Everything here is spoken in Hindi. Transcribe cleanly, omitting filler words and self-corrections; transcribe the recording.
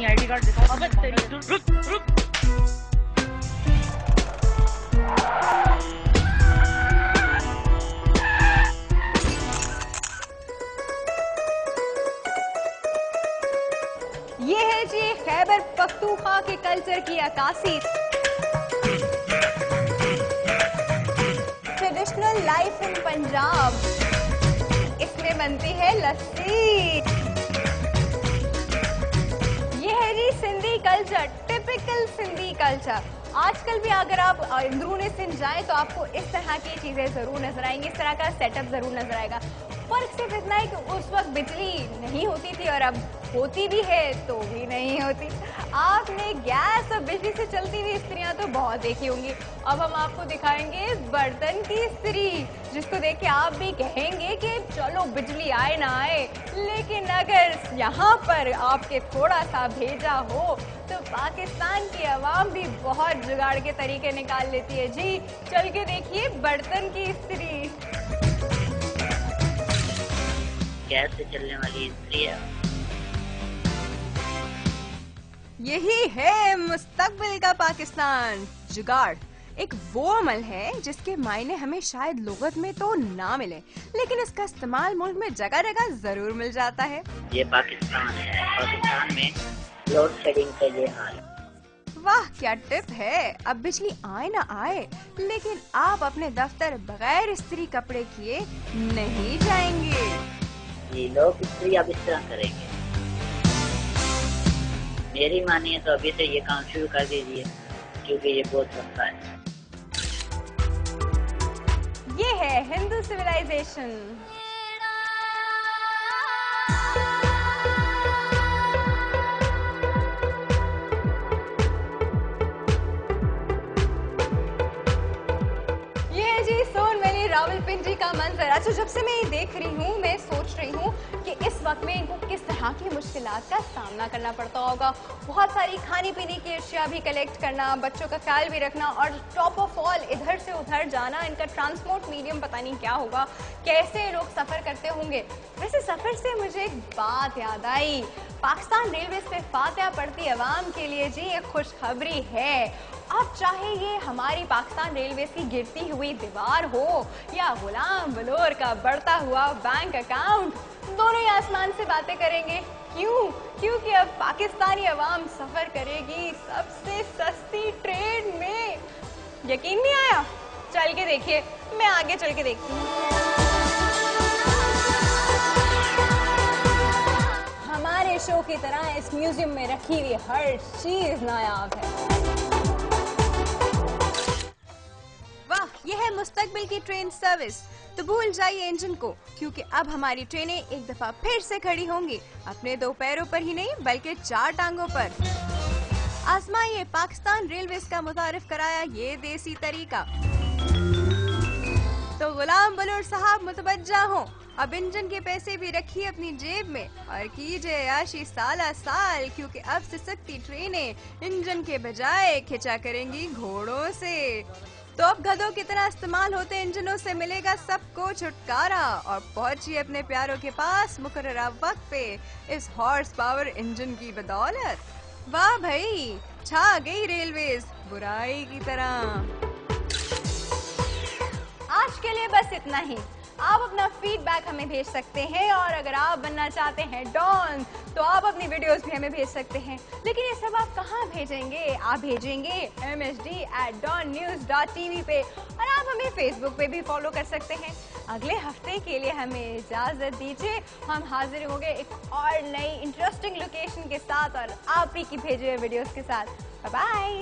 अपनी आईडी कार्ड दिखाओ। अबे तेरी रुक रुक। ये है जी खैबर पख्तूनख्वा के कल्चर की अक्कासी। ट्रेडिशनल लाइफ इन पंजाब, इसमें बनती है लस्सी। ये है जी Sindhi culture, typical Sindhi culture. आजकल भी अगर आप अंदरूनी सिंध जाएं तो आपको इस तरह की चीजें जरूर नजर आएंगी, इस तरह का सेटअप जरूर नजर आएगा। फर्क सिर्फ इतना है कि उस वक्त बिजली नहीं होती थी और अब होती भी है तो भी नहीं होती। आपने गैस और बिजली से चलती हुई इस्त्रियां तो बहुत देखी होंगी। अब हम आपको दिखाएंगे बर्तन की इस्त्री, जिसको देख के आप भी कहेंगे कि चलो बिजली आए ना आए, लेकिन अगर यहाँ पर आपके थोड़ा सा भेजा हो तो पाकिस्तान की आवाम भी बहुत जुगाड़ के तरीके निकाल लेती है जी। चल के देखिए बर्तन की इस्त्री। गैस से चलने वाली इस्त्री है। यही है मुस्तकबिल का पाकिस्तान। जुगाड़ एक वो अमल है जिसके मायने हमें शायद लुगत में तो ना मिले, लेकिन इसका इस्तेमाल मुल्क में जगह जगह जरूर मिल जाता है। ये पाकिस्तान है, पाकिस्तान में लोड शेडिंग का ये हाल। वाह क्या टिप है। अब बिजली आए ना आए, लेकिन आप अपने दफ्तर बगैर इस्त्री कपड़े किए नहीं जाएंगे। ये लोग इस्त्री अब इस तरह करेंगे। मेरी मानिए तो अभी से ये काम शुरू कर दीजिए, क्योंकि ये बहुत सस्ता है। ये है हिंदू सिविलाइजेशन। रावलपिंडी का मंजर। अच्छा, जब से मैं ये देख रही हूँ मैं सोच रही हूँ कि इस वक्त में इनको किस तरह की मुश्किलात का सामना करना पड़ता होगा। बहुत सारी खाने पीने की अशिया भी कलेक्ट करना, बच्चों का ख्याल भी रखना और टॉप ऑफ ऑल इधर से उधर जाना। इनका ट्रांसपोर्ट मीडियम पता नहीं क्या होगा, कैसे लोग सफर करते होंगे। वैसे सफर से मुझे एक बात याद आई। पाकिस्तान रेलवे पे फातिहा पढ़ती अवाम के लिए जी एक खुशखबरी है। अब चाहे ये हमारी पाकिस्तान रेलवे की गिरती हुई दीवार हो या गुलाम बलोर का बढ़ता हुआ बैंक अकाउंट, दोनों ही आसमान से बातें करेंगे। क्यों? क्योंकि अब पाकिस्तानी अवाम सफर करेगी सबसे सस्ती ट्रेन में। यकीन नहीं आया? चल के देखिए, मैं आगे चल के देखती हूँ। हमारे शो की तरह इस म्यूजियम में रखी हुई हर चीज नायाब है। यह है मुस्तकबिल की ट्रेन सर्विस। तो भूल जाइए इंजन को, क्योंकि अब हमारी ट्रेनें एक दफा फिर से खड़ी होंगी, अपने दो पैरों पर ही नहीं बल्कि चार टांगों पर। आजमाइए पाकिस्तान रेलवेज का मुतारिफ कराया ये देसी तरीका। तो गुलाम बलोर साहब मुतवज्जा हो, अब इंजन के पैसे भी रखिए अपनी जेब में और कीजिए याशी साला साल, क्योंकि अब से सख्ती ट्रेनें इंजन के बजाय खिंचा करेंगी घोड़ों से। तो अब गधों की तरह इस्तेमाल होते इंजनों से मिलेगा सबको छुटकारा और पहुंचिए अपने प्यारों के पास मुकर्ररा वक्त पे इस हॉर्स पावर इंजन की बदौलत। वाह भाई, छा गई रेलवेज बुराई की तरह। आज के लिए बस इतना ही। आप अपना फीडबैक हमें भेज सकते हैं और अगर आप बनना चाहते हैं डॉन तो आप अपनी वीडियोस भी हमें भेज सकते हैं। लेकिन ये सब आप कहाँ भेजेंगे? आप भेजेंगे mhd@donnews.tv पे और आप हमें फेसबुक पे भी फॉलो कर सकते हैं। अगले हफ्ते के लिए हमें इजाजत दीजिए, हम हाजिर होंगे एक और नई इंटरेस्टिंग लोकेशन के साथ और आप ही की भेजे हुए वीडियोस के साथ। Bye bye.